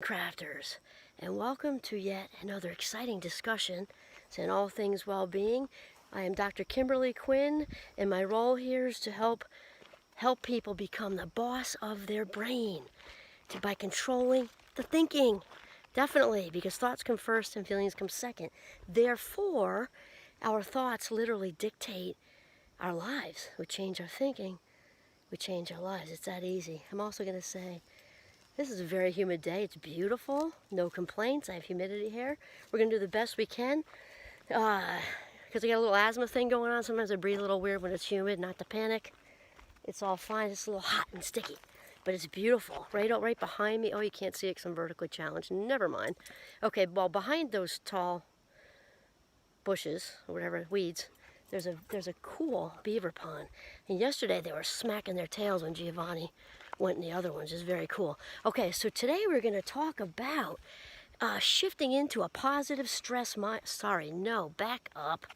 Crafters, and welcome to yet another exciting discussion in all things well-being. I am Dr. Kimberly Quinn, and my role here is to help people become the boss of their brain by controlling the thinking. Definitely, because thoughts come first and feelings come second. Therefore, our thoughts literally dictate our lives. We change our thinking, we change our lives. It's that easy. I'm also going to say, this is a very humid day. It's beautiful. No complaints. I have humidity here. We're going to do the best we can. Because I got a little asthma thing going on. Sometimes I breathe a little weird when it's humid. Not to panic. It's all fine. It's a little hot and sticky. But it's beautiful. Right behind me. Oh, you can't see it because I'm vertically challenged. Never mind. Okay, well, behind those tall bushes, or whatever, weeds, there's a cool beaver pond. And yesterday they were smacking their tails when Giovanni went in the other ones. Is very cool. Okay, so today we're going to talk about shifting into a positive stress back up.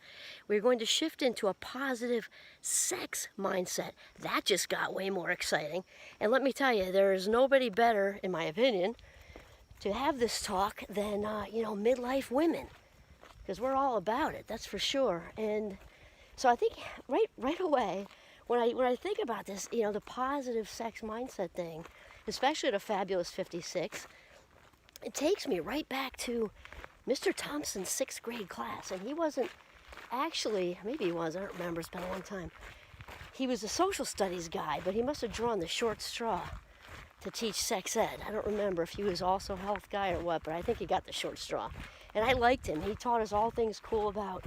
We're going to shift into a positive sex mindset. That just got way more exciting. And let me tell you, there is nobody better, in my opinion, to have this talk than midlife women, because we're all about it. That's for sure. And so I think right away, when I think about this, the positive sex mindset thing, especially at a fabulous 56, it takes me right back to Mr. Thompson's 6th grade class. And he wasn't actually, maybe he was, I don't remember, it's been a long time. He was a social studies guy, but he must have drawn the short straw to teach sex ed. I don't remember if he was also a health guy or what, but I think he got the short straw. And I liked him. He taught us all things cool about,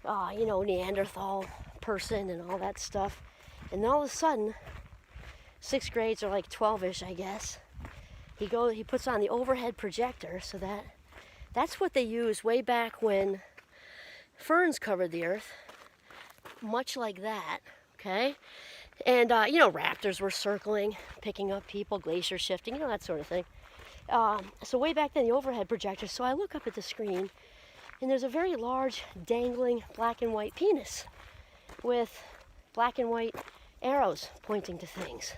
Neanderthal person and all that stuff. And then all of a sudden, 6th grades are like 12-ish, I guess. He puts on the overhead projector, so that's what they used way back when ferns covered the earth, much like that, okay? And, raptors were circling, picking up people, glacier shifting, that sort of thing. So way back then, the overhead projector, so I look up at the screen, and there's a very large, dangling black and white penis with black and white arrows pointing to things.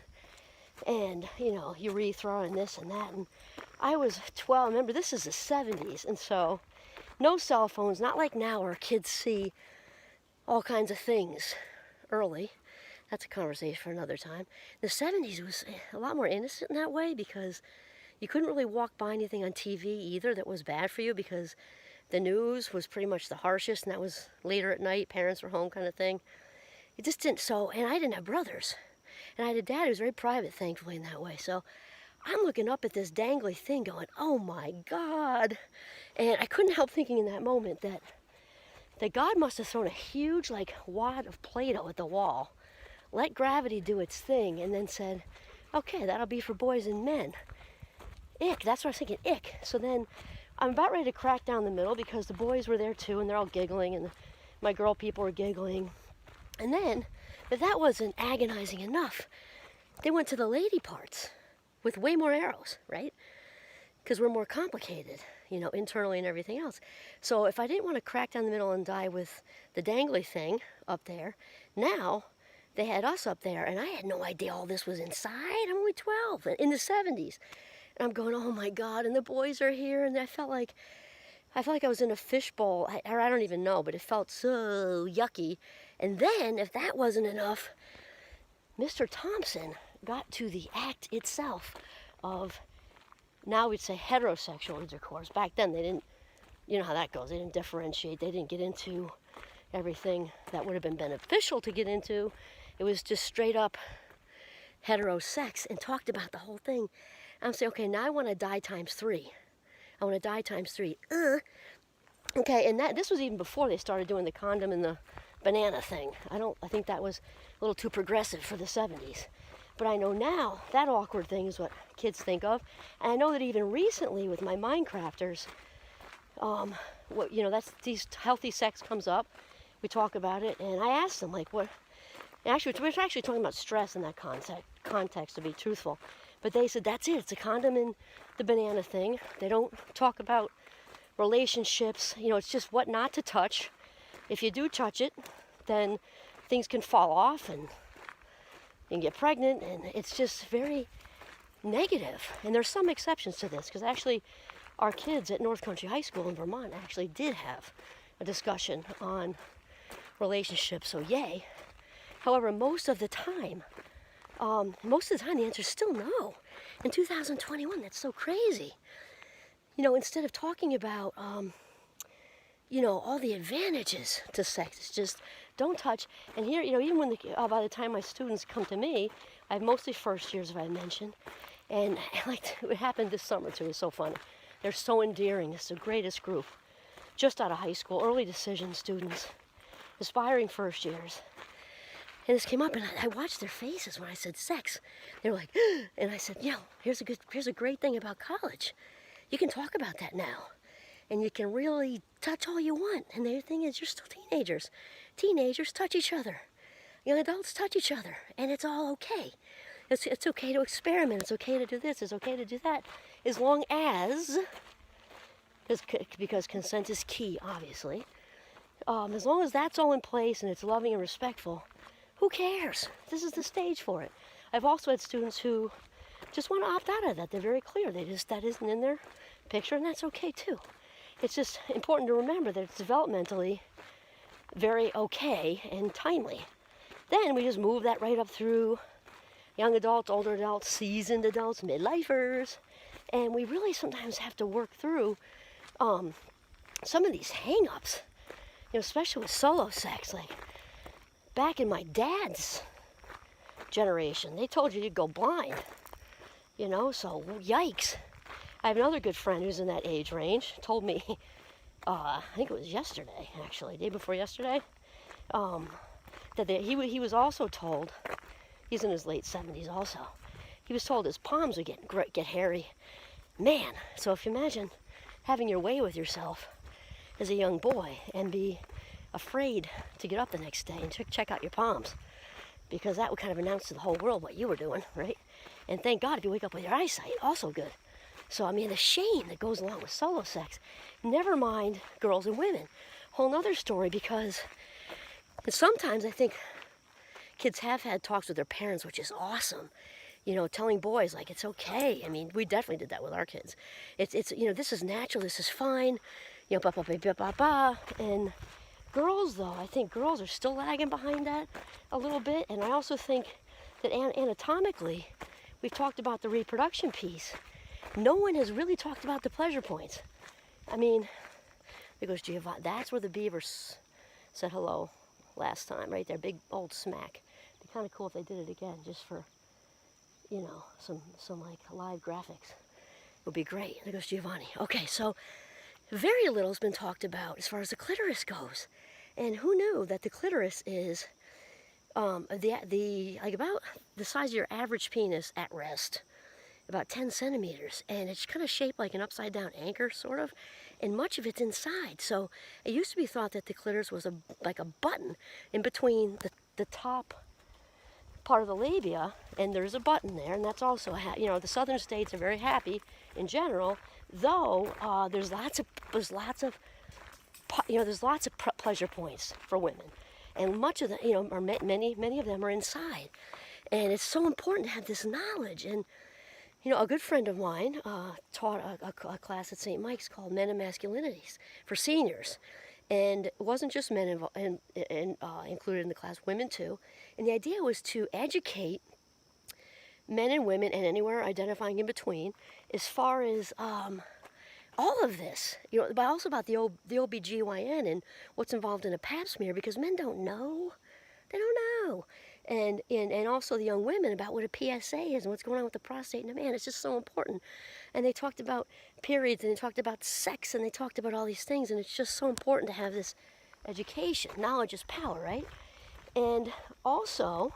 And, urethra and this and that. And I was 12. Remember, this is the 70s. And so, no cell phones, not like now where kids see all kinds of things early. That's a conversation for another time. The 70s was a lot more innocent in that way, because you couldn't really walk by anything on TV either that was bad for you, because the news was pretty much the harshest, and that was later at night, parents were home kind of thing. It just didn't, and I didn't have brothers. And I had a dad who was very private, thankfully, in that way. So I'm looking up at this dangly thing going, oh my God. And I couldn't help thinking in that moment that God must have thrown a huge, wad of Play-Doh at the wall, let gravity do its thing, and then said, okay, that'll be for boys and men. Ick, that's what I was thinking, ick. So then I'm about ready to crack down the middle, because the boys were there too, and they're all giggling, and my girl people were giggling. And then, if that wasn't agonizing enough, they went to the lady parts with way more arrows, right? Because we're more complicated, internally and everything else. So if I didn't want to crack down the middle and die with the dangly thing up there, now they had us up there, and I had no idea all this was inside. I'm only 12, in the 70s. And I'm going, oh my God, and the boys are here, and I felt like I was in a fishbowl, or I don't even know, but it felt so yucky. And then, if that wasn't enough, Mr. Thompson got to the act itself of, now we'd say heterosexual intercourse. Back then, they didn't, you know how that goes, they didn't differentiate, they didn't get into everything that would have been beneficial to get into. It was just straight up heterosex, and talked about the whole thing. I'm saying, okay, now I want to die times 3. I want to die times 3. Okay, and this was even before they started doing the condom and the banana thing. I think that was a little too progressive for the 70s. But I know now that awkward thing is what kids think of. And I know that even recently with my Minecrafters, that's these healthy sex comes up. We talk about it, and I asked them, what? Actually, we're actually talking about stress in that context, to be truthful. But they said, that's it. It's a condom and the banana thing. They don't talk about relationships. It's just what not to touch. If you do touch it, then things can fall off and you can get pregnant. And it's just very negative. And there's some exceptions to this, because actually our kids at North Country High School in Vermont actually did have a discussion on relationships, so yay. However, most of the time, the answer is still no. In 2021, that's so crazy. Instead of talking about, all the advantages to sex, it's just don't touch. And here, even when by the time my students come to me, I have mostly first years, as I mentioned, and it happened this summer too. It's so funny. They're so endearing. It's the greatest group, just out of high school, early decision students, aspiring first years. And this came up, and I watched their faces when I said sex. They were like, and I said, here's a great thing about college. You can talk about that now, and you can really touch all you want. And the thing is, you're still teenagers. Teenagers touch each other. Young adults touch each other, and it's all okay. It's okay to experiment. It's okay to do this. It's okay to do that, as long as, because consent is key, obviously. As long as that's all in place and it's loving and respectful, who cares? This is the stage for it. I've also had students who just want to opt out of that. They're very clear. That isn't in their picture, and that's okay too. It's just important to remember that it's developmentally very okay and timely. Then we just move that right up through young adults, older adults, seasoned adults, midlifers, and we really sometimes have to work through some of these hang-ups, especially with solo sex. Like back in my dad's generation, they told you you'd go blind, so yikes. I have another good friend who's in that age range, told me, I think it was yesterday, actually, day before yesterday, that he was also told, he's in his late 70s also, he was told his palms would get hairy. Man, so if you imagine having your way with yourself as a young boy and be afraid to get up the next day and check out your palms, because that would kind of announce to the whole world what you were doing, right? And thank God if you wake up with your eyesight, also good. So, the shame that goes along with solo sex, never mind girls and women. Whole nother story, because sometimes I think kids have had talks with their parents, which is awesome. Telling boys, like, it's okay. We definitely did that with our kids. It's this is natural, this is fine, ba ba ba ba ba ba. And girls, though, I think girls are still lagging behind that a little bit. And I also think that anatomically, we've talked about the reproduction piece. No one has really talked about the pleasure points. There goes Giovanni. That's where the beavers said hello last time, right there, big old smack. It'd be kind of cool if they did it again, just for, some like live graphics. It would be great. There goes Giovanni. Okay, so very little has been talked about as far as the clitoris goes. And who knew that the clitoris is about the size of your average penis at rest, about 10 centimeters, and it's kind of shaped like an upside down anchor, sort of, and much of it's inside. So it used to be thought that the clitoris was like a button in between the top part of the labia, and there's a button there, and that's also the southern states are very happy in general, though there's lots of pleasure points for women, and much of them, or many of them are inside, and it's so important to have this knowledge. And a good friend of mine taught a class at St. Mike's called Men and Masculinities for seniors. And it wasn't just men included in the class, women too. And the idea was to educate men and women and anywhere identifying in between as far as all of this. But also about the OBGYN and what's involved in a pap smear, because men don't know. They don't know. And also the young women about what a PSA is and what's going on with the prostate in a man. It's just so important. And they talked about periods, and they talked about sex, and they talked about all these things, and it's just so important to have this education. Knowledge is power, right? And also,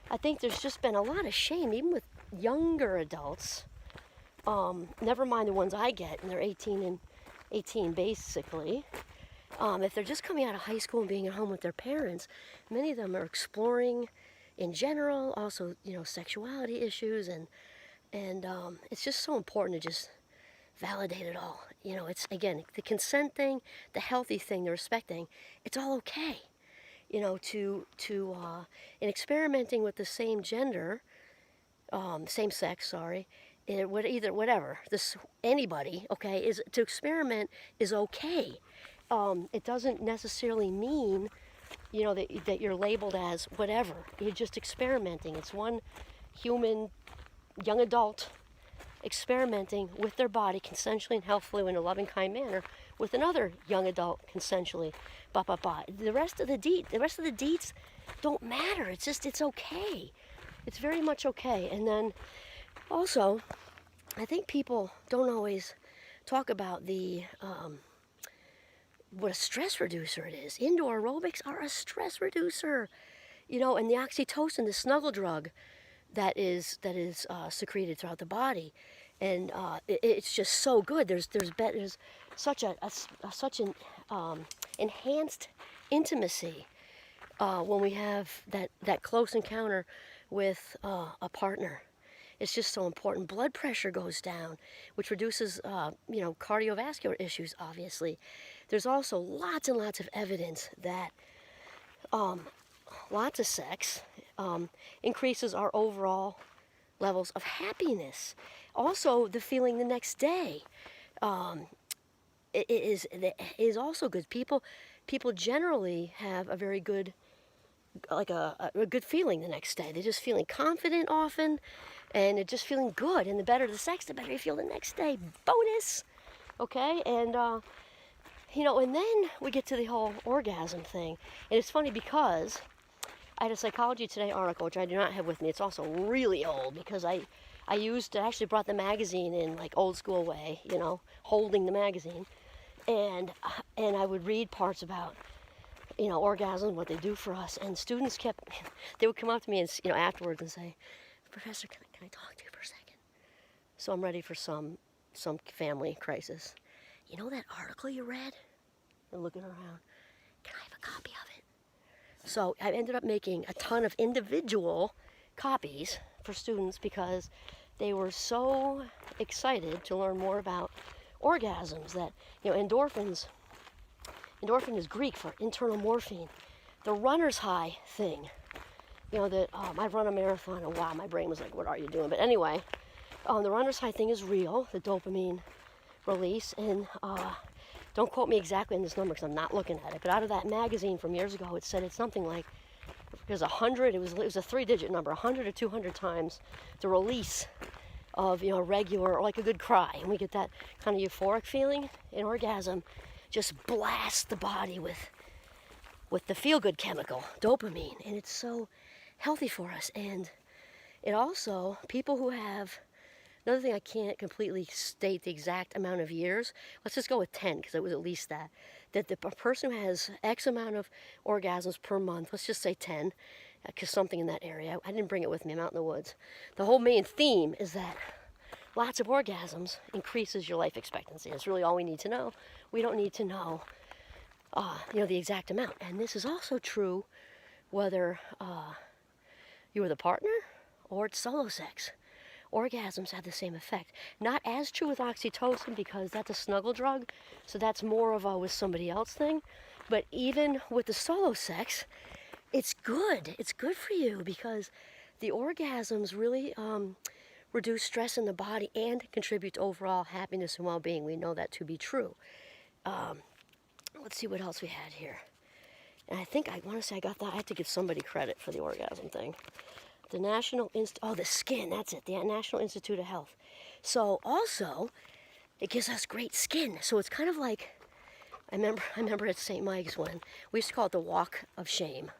I think there's just been a lot of shame, even with younger adults, never mind the ones I get, and they're 18 basically. If they're just coming out of high school and being at home with their parents, many of them are exploring in general, also, sexuality issues, and it's just so important to just validate it all. It's, again, the consent thing, the healthy thing, the respect thing, it's all okay. In experimenting with the same gender, same sex, sorry, whatever, anybody, okay, is to experiment is okay. It doesn't necessarily mean, that you're labeled as whatever. You're just experimenting. It's one human, young adult experimenting with their body consensually and healthfully in a loving, kind manner with another young adult consensually. The rest of the deets don't matter. It's okay. It's very much okay. And then also, I think people don't always talk about what a stress reducer it is. Indoor aerobics are a stress reducer, and the oxytocin, the snuggle drug, that is secreted throughout the body, and it's just so good. There's such an enhanced intimacy when we have that close encounter with a partner. It's just so important. Blood pressure goes down, which reduces cardiovascular issues. Obviously, there's also lots and lots of evidence that lots of sex increases our overall levels of happiness. Also, the feeling the next day is also good. People generally have a very good, like a good feeling the next day. They're just feeling confident often, and they're just feeling good. And the better the sex, the better you feel the next day. Bonus, okay? And and then we get to the whole orgasm thing. And it's funny because I had a Psychology Today article, which I do not have with me. It's also really old because I actually brought the magazine in like old school way, holding the magazine. And I would read parts about, orgasm, what they do for us. And students they would come up to me and, afterwards and say, Professor, can I talk to you for a second? So I'm ready for some family crisis. You know that article you read? They're looking around. Can I have a copy of it? So I ended up making a ton of individual copies for students because they were so excited to learn more about orgasms. That, endorphin is Greek for internal morphine. The runner's high thing. I've run a marathon and wow, my brain was like, what are you doing? But anyway, the runner's high thing is real, the dopamine release, and don't quote me exactly on this number because I'm not looking at it, but out of that magazine from years ago, it said it's something like, there's 100, it was a 3-digit number, 100 or 200 times the release of, regular, or like a good cry, and we get that kind of euphoric feeling. An orgasm just blasts the body with the feel-good chemical, dopamine, and it's so healthy for us. And it also, people who have, another thing I can't completely state the exact amount of years, let's just go with 10 because it was at least that the person who has X amount of orgasms per month, let's just say 10, because something in that area, I didn't bring it with me, I'm out in the woods. The whole main theme is that lots of orgasms increases your life expectancy. That's really all we need to know. We don't need to know, the exact amount. And this is also true whether you are the partner or it's solo sex. Orgasms have the same effect. Not as true with oxytocin because that's a snuggle drug, so that's more of a with somebody else thing. But even with the solo sex, it's good. It's good for you because the orgasms really reduce stress in the body and contribute to overall happiness and well-being. We know that to be true. Let's see what else we had here. And I want to say I got that. I had to give somebody credit for the orgasm thing. The the skin, that's it, the National Institute of Health. So also, it gives us great skin. So it's kind of like, I remember at St. Mike's when we used to call it the walk of shame.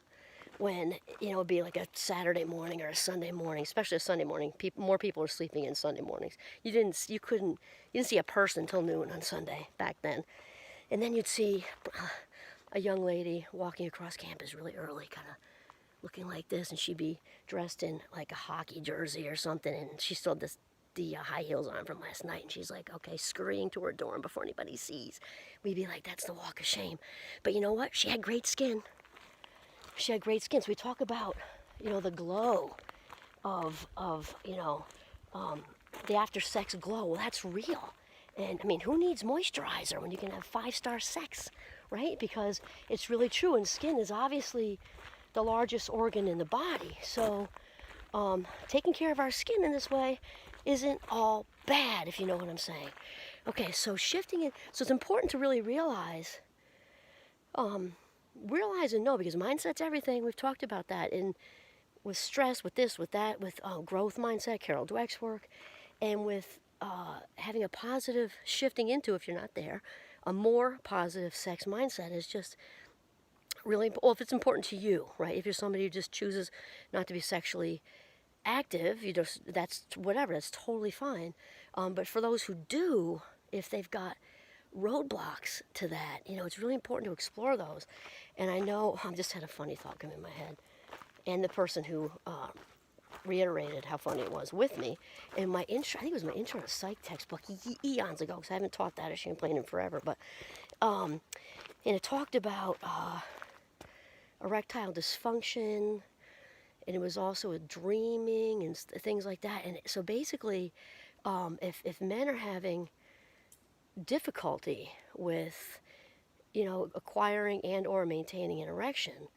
When, it'd be like a Saturday morning or a Sunday morning, especially a Sunday morning. More people are sleeping in Sunday mornings. You didn't see a person till noon on Sunday back then. And then you'd see a young lady walking across campus really early, kind of looking like this, and she'd be dressed in like a hockey jersey or something, and she still had the high heels on from last night, and she's like, okay, scurrying to her dorm before anybody sees. We'd be like, that's the walk of shame. But you know what? She had great skin. She had great skin. So we talk about, the glow of the after-sex glow. Well, that's real. And, who needs moisturizer when you can have 5-star sex, right? Because it's really true, and skin is obviously the largest organ in the body. So taking care of our skin in this way isn't all bad, if you know what I'm saying. Okay, so shifting it, so it's important to really realize and know, because mindset's everything. We've talked about that in with stress, with this, with that, with growth mindset, Carol Dweck's work, and with having a positive shifting into, if you're not there, a more positive sex mindset is just really, well, if it's important to you, right? If you're somebody who just chooses not to be sexually active, you just, that's whatever, that's totally fine. But for those who do, if they've got roadblocks to that, it's really important to explore those. And I know, I just had a funny thought come in my head, and the person who reiterated how funny it was with me, and my intro, I think it was my intro to psych textbook eons ago, because I haven't taught that at Champlain in forever, but and it talked about erectile dysfunction, and it was also a dreaming and things like that. And so basically, if men are having difficulty with, acquiring and or maintaining an erection,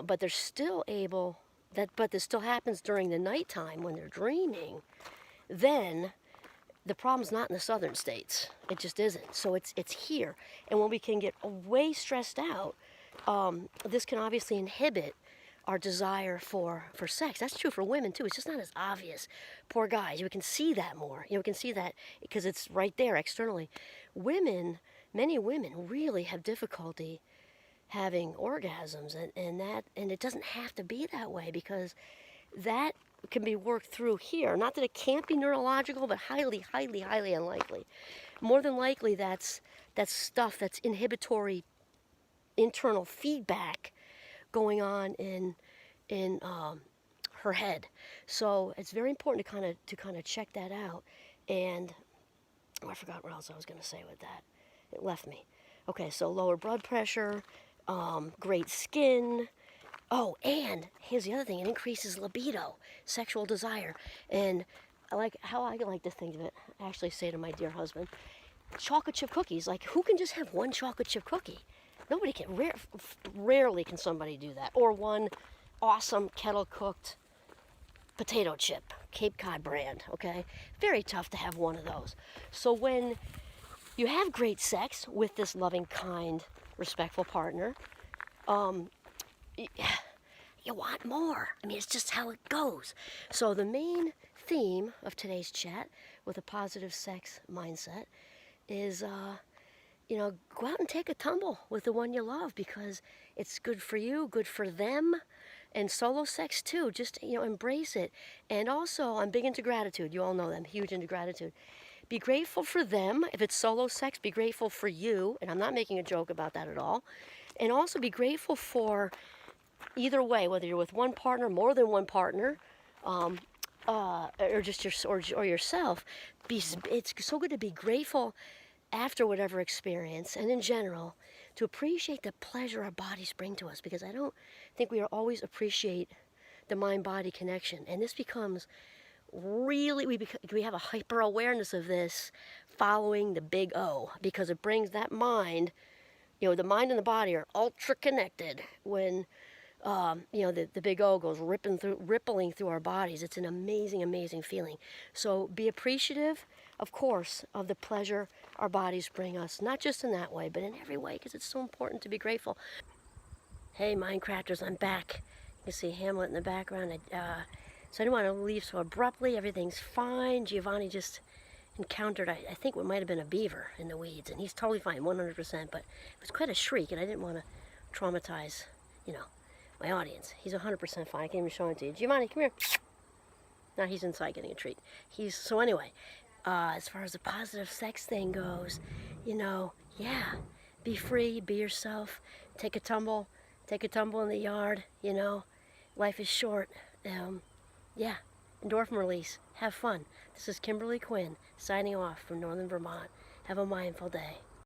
but they're still able, but this still happens during the nighttime when they're dreaming, then the problem's not in the southern states. It just isn't. So it's here. And when we can get way stressed out, this can obviously inhibit our desire for sex. That's true for women too. It's just not as obvious. Poor guys, we can see that more. We can see that because it's right there externally. Women, many women really have difficulty having orgasms, and it doesn't have to be that way, because that can be worked through here. Not that it can't be neurological, but highly, highly, highly unlikely. More than likely, that's stuff that's inhibitory internal feedback going on in her head. So it's very important to kind of check that out. And I forgot what else I was going to say with that. It left me. Okay, so lower blood pressure, great skin. Oh, and here's the other thing: it increases libido, sexual desire. And I like to think of it. I actually say to my dear husband, chocolate chip cookies. Like, who can just have one chocolate chip cookie? Nobody can. Rarely can somebody do that. Or one awesome kettle cooked potato chip, Cape Cod brand. Okay, very tough to have one of those. So when you have great sex with this loving, kind, respectful partner, you want more. I mean, it's just how it goes. So the main theme of today's chat with a positive sex mindset is, go out and take a tumble with the one you love, because it's good for you, good for them, and solo sex too. Just, embrace it. And also, I'm big into gratitude. You all know that I'm huge into gratitude. Be grateful for them. If it's solo sex, be grateful for you. And I'm not making a joke about that at all. And also be grateful for either way, whether you're with one partner, more than one partner, or just or yourself. It's so good to be grateful after whatever experience, and in general, to appreciate the pleasure our bodies bring to us, because I don't think we always appreciate the mind-body connection. And this becomes really, we have a hyper awareness of this following the big O, because it brings that mind, the mind and the body are ultra connected when the big O goes rippling through our bodies. It's an amazing, amazing feeling. So be appreciative, of course, of the pleasure our bodies bring us, not just in that way, but in every way, because it's so important to be grateful. Hey, Mindcrafters, I'm back. You can see Hamlet in the background. So I didn't want to leave so abruptly. Everything's fine. Giovanni just encountered, I think, what might have been a beaver in the weeds, and he's totally fine, 100%, but it was quite a shriek, and I didn't want to traumatize, my audience. He's 100% fine. I can't even show him to you. Giovanni, come here. Now he's inside getting a treat. So anyway, as far as the positive sex thing goes, be free, be yourself, take a tumble in the yard, life is short. Endorphin release, have fun. This is Kimberly Quinn, signing off from Northern Vermont. Have a mindful day.